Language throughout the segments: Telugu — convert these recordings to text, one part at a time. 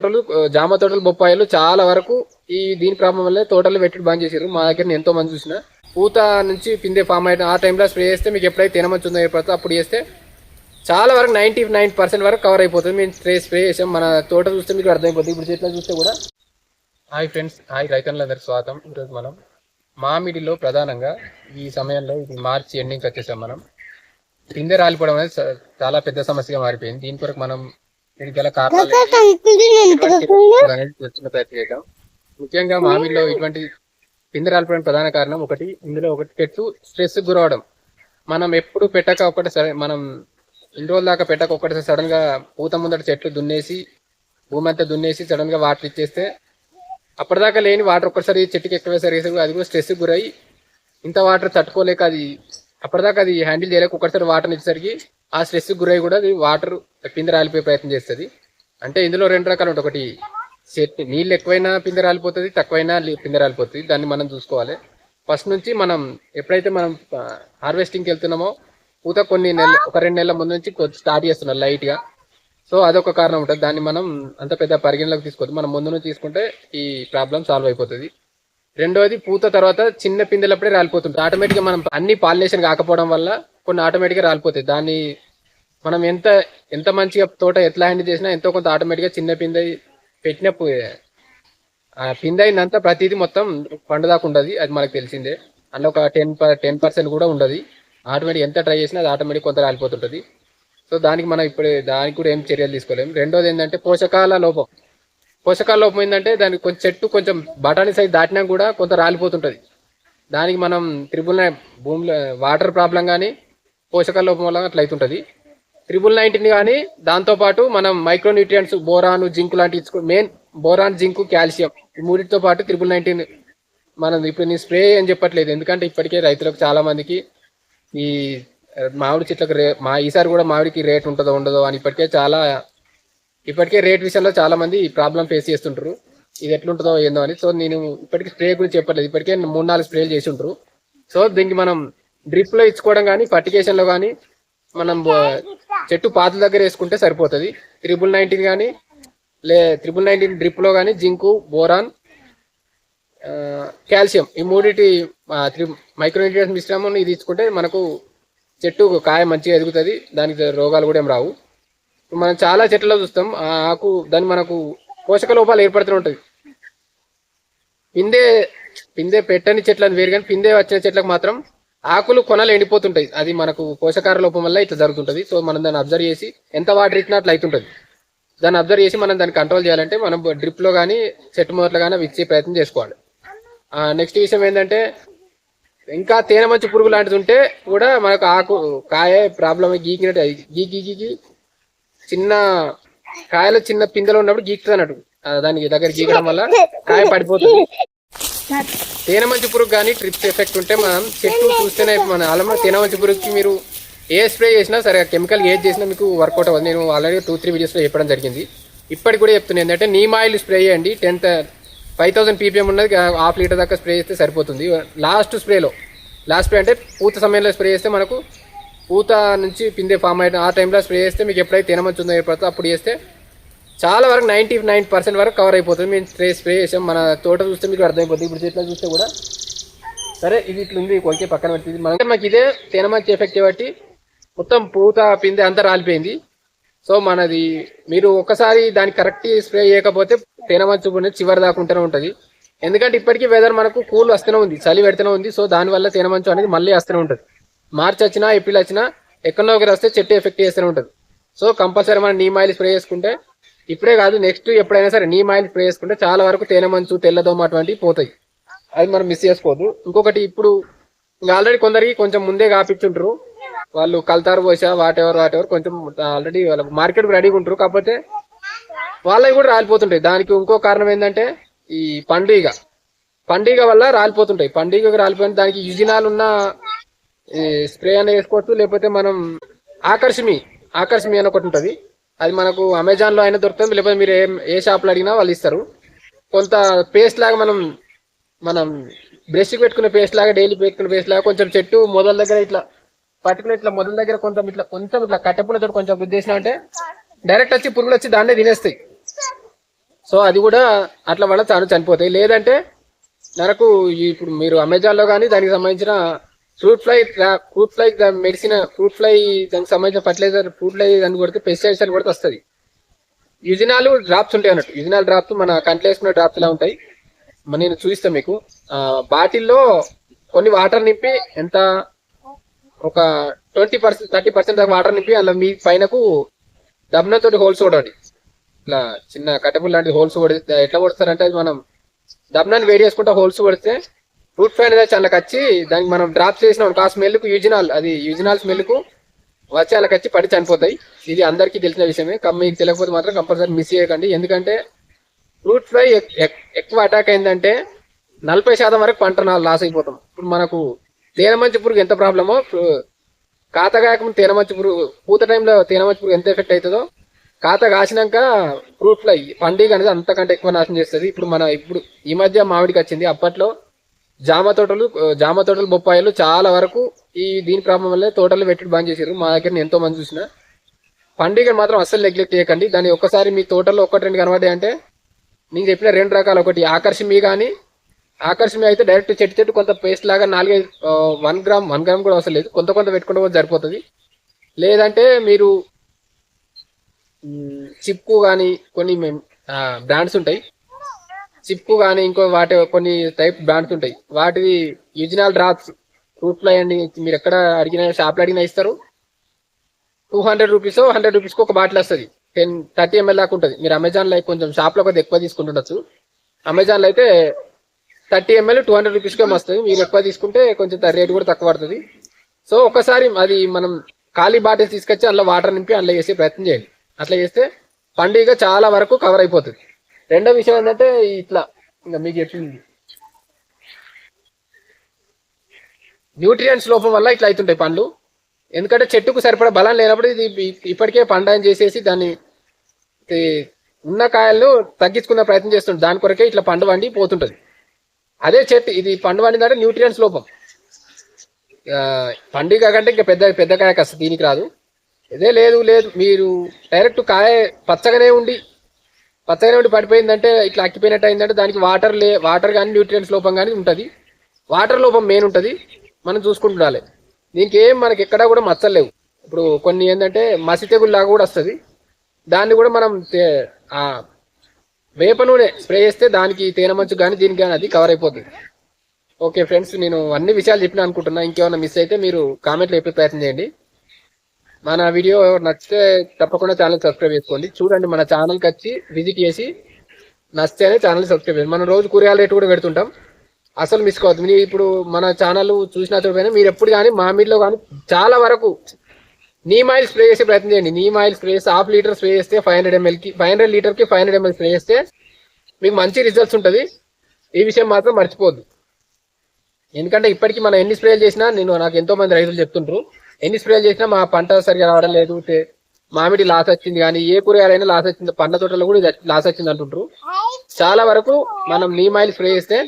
తోటలు జామ తోటలు బొప్పాయిలు చాలా వరకు దీని ప్రాబ్లం వల్ల తోటలు పెట్టి బంద్ చేశారు. మా దగ్గర ఎంతో మంది చూసిన పూత నుంచి పిందే ఫామ్ అయిన ఆ టైంలో స్ప్రే చేస్తే మీకు ఎప్పుడైతే తినమంచుందో ఏర్పడుతుందో అప్పుడు చేస్తే చాలా వరకు 99% వరకు కవర్ అయిపోతుంది. మేము స్ప్రే చేసాం. మన తోట చూస్తే మీకు అర్థమైపోతుంది. ఇప్పుడు చెట్లను చూస్తే కూడా. హాయ్ ఫ్రెండ్స్, హాయ్ రైతన్నులందరికీ స్వాగతం. ఈరోజు మనం మామిడిలో ప్రధానంగా ఈ సమయంలో ఇది మార్చి ఎండింగ్కి వచ్చేసాం. మనం పిందె రాలిపోవడం అనేది చాలా పెద్ద సమస్యగా మారిపోయింది. దీని కొరకు మనం దీనికి గల కారణాలు ప్రయత్నం చేద్దాం. ముఖ్యంగా మామిడిలో ఇటువంటి పిందె రాలిపోవడం ప్రధాన కారణం ఇందులో ఒకటి చెట్టు స్ట్రెస్ గురవడం. మనం ఎప్పుడు పెట్టక ఒకటిసారి మనం ఇన్ని రోజుల దాకా పెట్టక ఒకటిసారి సడన్ గా పూత ముందట చెట్లు దున్నేసి భూమి అంతా దున్నేసి సడన్ గా వాటర్ ఇచ్చేస్తే అప్పటిదాకా లేని వాటర్ ఒక్కసారి చెట్టుకి ఎక్కువ సరిగేసి అది కూడా స్ట్రెస్ గురై ఇంత వాటర్ తట్టుకోలేక అది అప్పటిదాకా అది హ్యాండిల్ చేయలేక ఒకసారి వాటర్ ఇచ్చేసరికి ఆ స్ట్రెస్ గురై కూడా అది వాటర్ పిందె రాలిపోయే ప్రయత్నం చేస్తుంది. అంటే ఇందులో రెండు రకాలు ఉంటాయి. ఒకటి చెట్టు నీళ్ళు ఎక్కువైనా పిందె రాలిపోతుంది, తక్కువైనా పిందె రాలిపోతుంది. దాన్ని మనం చూసుకోవాలి. ఫస్ట్ నుంచి మనం ఎప్పుడైతే మనం హార్వెస్టింగ్కి వెళ్తున్నామో పూత కొన్ని నెలలు ఒక 2 నెలల ముందు నుంచి స్టార్ట్ చేస్తున్నారు లైట్గా. సో అదొక కారణం ఉంటుంది. దాన్ని మనం అంత పెద్ద పరిగణలోకి తీసుకోవద్దు. మనం ముందు నుంచి తీసుకుంటే ఈ ప్రాబ్లం సాల్వ్ అయిపోతుంది. రెండోది పూత తర్వాత చిన్న పిందెలప్పుడే రాలిపోతుంది. ఆటోమేటిక్గా మనం అన్ని పాలినేషన్ కాకపోవడం వల్ల కొన్ని ఆటోమేటిక్గా రాలిపోతాయి. దాన్ని మనం ఎంత మంచిగా తోట ఎట్లా హ్యాండిల్ చేసినా ఎంతో కొంత ఆటోమేటిక్గా చిన్న పిందె పెట్టినప్పుడు ఆ పిందె అయినంతా ప్రతిదీ మొత్తం పండుదాకా ఉండదు. అది మనకు తెలిసిందే. అందులో ఒక 10% కూడా ఉండదు. ఆటోమేటిక్ ఎంత ట్రై చేసినా అది ఆటోమేటిక్ కొంత రాలిపోతుంటుంది. సో దానికి మనం ఇప్పుడు దానికి కూడా ఏం చర్యలు తీసుకోలేము. రెండోది ఏంటంటే పోషకాల లోపం ఏంటంటే దానికి కొంచెం చెట్టు కొంచెం బఠానీ సైజ్ దాటినా కూడా కొంత రాలిపోతుంటుంది. దానికి మనం భూమిలో వాటర్ ప్రాబ్లం కానీ పోషకాల లోపం వల్ల అట్లా అవుతుంటుంది. 19 కానీ దాంతోపాటు మనం మైక్రోన్యూట్రియంట్స్ బోరాను జింక్ లాంటి మెయిన్ బోరాన్ జింకు కాల్షియం ఈ మూడింటితో పాటు 19 మనం ఇప్పుడు నేను స్ప్రే అని చెప్పట్లేదు. ఎందుకంటే ఇప్పటికే రైతులకు చాలా మందికి ఈ మామిడి చెట్లకు ఈసారి కూడా మామిడికి రేట్ ఉంటుందో ఉండదో అని ఇప్పటికే రేట్ విషయంలో చాలా మంది ప్రాబ్లం ఫేస్ చేస్తుంటారు. ఇది ఎట్లుంటుందో ఏందో అని. సో నేను ఇప్పటికీ స్ప్రే గురించి చెప్పట్లేదు. ఇప్పటికే 3-4 స్ప్రేలు చేసి ఉంటారు. సో దీనికి మనం డ్రిప్లో ఇచ్చుకోవడం కానీ ఫర్టిగేషన్లో కానీ మనం చెట్టు పాతల దగ్గర వేసుకుంటే సరిపోతుంది. 19 కానీ 19 డ్రిప్లో కానీ జింకు బోరాన్ కాల్షియం ఈ మూడిటి మైక్రోన్యూట్రియంట్స్ మిశ్రమం ఇది ఇచ్చుకుంటే మనకు చెట్టు కాయ మంచిగా ఎదుగుతుంది. దానికి రోగాలు కూడా ఏం రావు. మనం చాలా చెట్లలో చూస్తాం ఆకు దాన్ని మనకు పోషక లోపాలు ఏర్పడుతూ ఉంటుంది. పిందె పెట్టని చెట్లను వేరు కానీ పిందె వచ్చిన చెట్లకు మాత్రం ఆకులు కొనలు ఎండిపోతుంటాయి. అది మనకు పోషకార లోపం వల్ల ఇట్లా జరుగుతుంటుంది. సో మనం దాన్ని అబ్జర్వ్ చేసి ఎంత వాటర్ ఇచ్చినా అట్లా అవుతుంటుంది. దాన్ని అబ్జర్వ్ చేసి మనం దాన్ని కంట్రోల్ చేయాలంటే మనం డ్రిప్లో కానీ చెట్టు మొదట్లో కానీ ఇచ్చే ప్రయత్నం చేసుకోవాలి. నెక్స్ట్ విషయం ఏంటంటే ఇంకా తేనె మంచి పురుగు లాంటిది ఉంటే కూడా మనకు కాయ ప్రాబ్లం గీకినట్టు గీకి చిన్న కాయలో చిన్న పిందెలో ఉన్నప్పుడు గీకుతుంది అన్నట్టు. దానికి దగ్గర గీకడం వల్ల కాయ పడిపోతుంది. తేనె మంచి పురుగు కానీ ట్రిప్స్ ఎఫెక్ట్ ఉంటే మనం చెట్టు చూస్తేనే మన అలంలో తేనె మంచి పురుగుకి మీరు ఏ స్ప్రే చేసినా సరే కెమికల్ ఏది చేసినా మీకు వర్కౌట్ అవ్వదు. నేను ఆల్రెడీ 2-3 వీడియోస్లో చెప్పడం జరిగింది. ఇప్పటికి కూడా చెప్తున్నాను ఏంటంటే నీమ్ ఆయిల్ స్ప్రే చేయండి. 5000 ppm ఉన్నది 1/2 లీటర్ దాకా స్ప్రే చేస్తే సరిపోతుంది. లాస్ట్ స్ప్రే అంటే పూత సమయంలో స్ప్రే చేస్తే మనకు పూత నుంచి పిందె ఫామ్ అయిన ఆ టైంలో స్ప్రే చేస్తే మీకు ఎప్పుడైతే తినమంచుందో ఏర్పడుతుందో అప్పుడు చేస్తే చాలా వరకు 99% వరకు కవర్ అయిపోతుంది. మేము స్ప్రే చేసాం. మన తోట చూస్తే మీకు అర్థమైపోతుంది. ఇప్పుడు చెట్ల చూస్తే కూడా సరే ఇది ఇట్లా ఉంది కొంచెం పక్కన పెట్టింది. మనకి ఇదే తినమంచి ఎఫెక్ట్ బట్టి మొత్తం పూత పిందె అంతా రాలిపోయింది. సో మనది మీరు ఒక్కసారి దానికి కరెక్ట్ స్ప్రే చేయకపోతే తేనెమంచు చివరి దాకా ఉంటూనే ఉంటుంది. ఎందుకంటే ఇప్పటికీ వెదర్ మనకు కూల్ వస్తూనే ఉంది, చలి పెడుతూనే ఉంది. సో దానివల్ల తేనెమంచు అనేది మళ్ళీ వస్తూనే ఉంటుంది. మార్చి వచ్చినా ఏప్రిల్ వచ్చినా ఎక్కడో ఒకటి వస్తే చెట్టు ఎఫెక్ట్ చేస్తూనే ఉంటుంది. సో కంపల్సరీ మనం నీమ్ ఆయిల్ స్ప్రే చేసుకుంటే ఇప్పుడే కాదు నెక్స్ట్ ఎప్పుడైనా సరే నీమ్ ఆయిల్ స్ప్రే చేసుకుంటే చాలా వరకు తేనెమంచు తెల్లదోమ అటువంటివి పోతాయి. అది మనం మిస్ చేసుకోవద్దు. ఇంకొకటి ఇప్పుడు ఆల్రెడీ కొందరికి కొంచెం ముందే కాపించుంటారు. వాళ్ళు కల్తారు పోసా వాటెవర్ కొంచెం ఆల్రెడీ వాళ్ళ మార్కెట్కి రెడీగా ఉంటారు. కాకపోతే వాళ్ళవి కూడా రాలిపోతుంటాయి. దానికి ఇంకో కారణం ఏంటంటే ఈ పండుగ వల్ల రాలిపోతుంటాయి. పండుగకు రాలిపోయిన దానికి యుజినాల్ ఉన్న స్ప్రే అనేది వేసుకోవచ్చు. లేకపోతే మనం ఆకర్షమి అని ఒకటి ఉంటుంది. అది మనకు అమెజాన్లో అయినా దొరుకుతుంది. లేకపోతే మీరు ఏ షాప్లో అడిగినా వాళ్ళు ఇస్తారు. కొంత పేస్ట్ లాగా మనం బ్రష్కి పెట్టుకునే పేస్ట్ లాగా డైలీ పెట్టుకునే పేస్ట్ లాగా కొంచెం చెట్టు మొదల దగ్గర ఇట్లా పర్టికులర్ ఇట్లా మొదల దగ్గర కొంచెం ఇట్లా కట్టెపులతో కొంచెం గుద్దేసినా అంటే డైరెక్ట్ వచ్చి పురుగులు వచ్చి దాన్నే తినేస్తాయి. సో అది కూడా అట్లా వల్ల చాలా చనిపోతాయి. లేదంటే మనకు ఇప్పుడు మీరు అమెజాన్లో కానీ దానికి సంబంధించిన fruit fly medicine, fruit fly దానికి సంబంధించిన ఫర్టిలైజర్, ఫ్రూట్ ఫ్లై అని కొడితే పెస్టిసైడ్స్ అని కొడితే వస్తుంది. యుజినాలు డ్రాప్స్ ఉంటాయి అన్నట్టు. యుజినాల్ డ్రాప్స్ మన కంట్లో వేసుకునే డ్రాప్స్ ఎలా ఉంటాయి, నేను చూపిస్తాను మీకు. బాటిల్లో కొన్ని వాటర్ నింపి ఎంత ఒక 20% 30% దాకా వాటర్ నింపి అలా మీ పైనకు దబ్నంతో హోల్స్ కొడండి. ఇట్లా చిన్న కట్టెపుల్ లాంటి హోల్స్ కొడితే ఎట్లా కొడతారంటే అది మనం దబ్నాన్ని వేడి చేసుకుంటే హోల్స్ కొడితే ఫ్రూట్ ఫ్లై అనేది చాలా కచ్చి దానికి మనం డ్రాప్స్ చేసినాం ఆ స్మెల్కు యూజినాల్ స్మెల్కు వచ్చి అలా కచ్చి పడి చనిపోతాయి. ఇది అందరికీ తెలిసిన విషయమే. మీకు తెలియకపోతే మాత్రం కంపల్సరీ మిస్ చేయకండి. ఎందుకంటే ఫ్రూట్ ఫ్లై ఎక్కువ అటాక్ అయిందంటే 40% వరకు పంట లాస్ అయిపోతాం. ఇప్పుడు మనకు తేనెమంచి పురుగు ఎంత ప్రాబ్లమో, కాత కాకముందు తేనెమంచి పురుగు, పూత టైంలో తేనెమంచి పురుగు ఎంత ఎఫెక్ట్ అవుతుందో, కాత కాసినాక ఫ్రూట్ ఫ్లై పండుగ అనేది అంతకంటే ఎక్కువ నాశనం చేస్తుంది. ఇప్పుడు ఈ మధ్య మామిడికి వచ్చింది. అప్పట్లో జామ తోటలు బొప్పాయిలు చాలా వరకు దీని ప్రాబ్లం వల్లే తోటలు పెట్టి బంద్ చేసారు. మా దగ్గర ఎంతో మంది చూసిన. పండుగ మాత్రం అస్సలు నెగ్లెక్ట్ చేయకండి. దాన్ని ఒక్కసారి మీ తోటలో 1-2 కనబడ్డాయి అంటే నేను చెప్పిన 2 రకాలు, ఒకటి ఆకర్షమి కానీ, ఆకర్షమి అయితే డైరెక్ట్ చెట్టు కొంత పేస్ట్ లాగా 1 గ్రామ్ కూడా అవసరం లేదు, కొంత పెట్టుకుంటే కూడా సరిపోతుంది. లేదంటే మీరు చిప్కు కానీ కొన్ని బ్రాండ్స్ ఉంటాయి, చిప్కు కానీ ఇంకో కొన్ని టైప్ బ్రాండ్స్ ఉంటాయి, వాటివి యూజినాల్ డ్రాప్స్ ఫ్రూట్ ఫ్లై అండి. మీరు ఎక్కడ అడిగినా, షాప్లో అడిగినా ఇస్తారు. 200 రూపీస్ 100 రూపీస్కి ఒక బాటిల్ వస్తుంది. 30 ml దాకా ఉంటుంది. మీరు అమెజాన్లో కొంచెం షాప్లో కొద్దిగా ఎక్కువ తీసుకుంటుండొచ్చు. అమెజాన్లో అయితే 30 ml 200 రూపీస్కే వస్తుంది. మీరు ఎక్కువ తీసుకుంటే కొంచెం రేట్ కూడా తక్కువ పడుతుంది. సో ఒకసారి అది మనం ఖాళీ బాటిల్స్ తీసుకొచ్చి అందులో వాటర్ నింపి అందులో వేసే ప్రయత్నం చేయండి. అట్లా చేస్తే పండుగ చాలా వరకు కవర్ అయిపోతుంది. రెండో విషయం ఏంటంటే ఇట్లా ఇంకా మీకు చెప్పింది న్యూట్రియంట్స్ లోపం వల్ల ఇట్లా అవుతుంటాయి పండ్లు. ఎందుకంటే చెట్టుకు సరిపడా బలం లేనప్పుడు ఇది ఇప్పటికే పండాన్ని చేసేసి దాన్ని ఉన్న కాయలను తగ్గించుకునే ప్రయత్నం చేస్తుంది. దాని కొరకే ఇట్లా పండు వండి పోతుంటుంది. అదే చెట్టు ఇది పండు వండిందంటే న్యూట్రియంట్స్ లోపం. పండుగ కంటే ఇంకా పెద్ద కాయ వస్తుంది, దీనికి రాదు. ఇదే లేదు మీరు డైరెక్ట్ కాయ పచ్చగానే ఉండి పడిపోయిందంటే ఇట్లా అక్కిపోయినట్టు అయిందంటే దానికి వాటర్ కానీ న్యూట్రియంట్స్ లోపం కానీ ఉంటుంది. వాటర్ లోపం మెయిన్ ఉంటుంది, మనం చూసుకుంటుండాలి. దీనికి మనకి ఎక్కడా కూడా మచ్చలేవు. ఇప్పుడు కొన్ని ఏంటంటే మసి తెగుల్లాగా కూడా వస్తుంది. దాన్ని కూడా మనం వేప నూనె స్ప్రే చేస్తే దానికి తేనెమంచు కానీ దీనికి కానీ అది కవర్ అయిపోతుంది. ఓకే ఫ్రెండ్స్, నేను అన్ని విషయాలు చెప్పిన అనుకుంటున్నా. ఇంకేమైనా మిస్ అయితే మీరు కామెంట్లో చెప్పే ప్రయత్నం చేయండి. మన వీడియో నచ్చితే తప్పకుండా ఛానల్ సబ్స్క్రైబ్ చేసుకోండి. చూడండి, మన ఛానల్కి వచ్చి విజిట్ చేసి నచ్చితేనే ఛానల్ సబ్స్క్రైబ్ చేయండి. మనం రోజు కూరగాయల రేటు కూడా పెడుతుంటాం, అసలు మిస్ కావద్దు. మీరు ఇప్పుడు మన ఛానల్ చూసిన చూడకపోయినా మీరు ఎప్పుడు కానీ మామిడిలో కానీ చాలా వరకు నీమ్ ఆయిల్ స్ప్రే చేసే ప్రయత్నం చేయండి. నీమ్ ఆయిల్ స్ప్రే చేస్తే 1/2 లీటర్ స్ప్రే చేస్తే 500 లీటర్కి 500 ml స్ప్రే చేస్తే మీకు మంచి రిజల్ట్స్ ఉంటుంది. ఈ విషయం మాత్రం మర్చిపోద్దు. ఎందుకంటే ఇప్పటికీ మనం ఎన్ని స్ప్రేలు చేసినా, నాకు ఎంతో మంది రైతులు చెప్తుంటారు, ఎన్ని స్ప్రేలు చేసినా మా పంట సరిగా రావడం లేదు, మామిడి లాస్ వచ్చింది కానీ ఏ కూరగాయలైనా లాస్ వచ్చింది, పండ్ల తోటలో కూడా లాస్ వచ్చింది అంటుంటారు. చాలా వరకు మనం నీమ్ ఆయిల్ స్ప్రే చేస్తే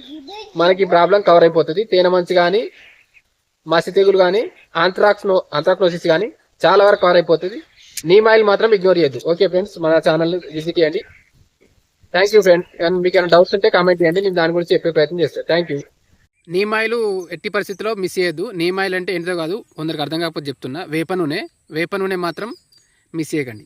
మనకి ప్రాబ్లం కవర్ అయిపోతుంది. తేనె మంచి కానీ, మసి తెగులు కానీ, ఆంథ్రాక్నోసిస్ కానీ చాలా వరకు కవర్ అయిపోతుంది. నీమ్ ఆయిల్ మాత్రం ఇగ్నోర్ చేయొద్దు. ఓకే ఫ్రెండ్స్, మన ఛానల్ విజిట్ చేయండి. Thank you friends. మీకు ఏమైనా డౌట్స్ ఉంటే కామెంట్ చేయండి, నేను దాని గురించి చెప్పే ప్రయత్నం చేస్తాను. Thank you. నీమ్ ఆయిల్ ఎట్టి పరిస్థితిలో మిస్ చేయొద్దు. నీమ్ ఆయిల్ అంటే ఏంటో కాదు, కొందరికి అర్థం కాకపోతే చెప్తున్నా. వేప నూనె మాత్రం మిస్ చేయకండి.